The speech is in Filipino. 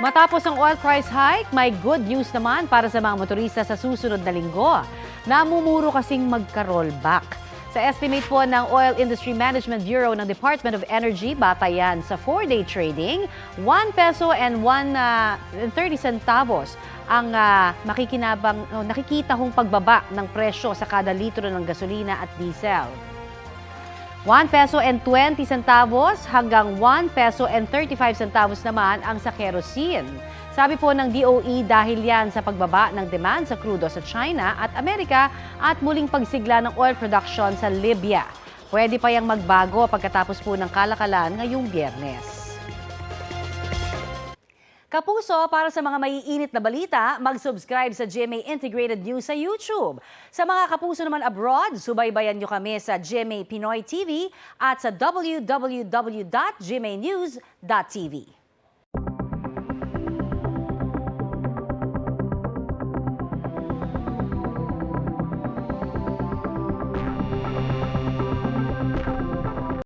Matapos ang oil price hike, may good news naman para sa mga motorista sa susunod na linggo. Namumuro kasing magka-rollback. Sa estimate po ng Oil Industry Management Bureau ng Department of Energy, batayan sa 4-day trading, 1 peso and 30 centavos ang nakikita hong pagbaba ng presyo sa kada litro ng gasolina at diesel. 1 peso and 20 centavos hanggang 1 peso and 35 centavos naman ang sa kerosene. Sabi po ng DOE dahil yan sa pagbaba ng demand sa krudo sa China at Amerika at muling pagsigla ng oil production sa Libya. Pwede pa yang magbago pagkatapos po ng kalakalan ngayong Biyernes. Kapuso, para sa mga maiinit na balita, mag-subscribe sa GMA Integrated News sa YouTube. Sa mga kapuso naman abroad, subaybayan nyo kami sa GMA Pinoy TV at sa www.gmanews.tv.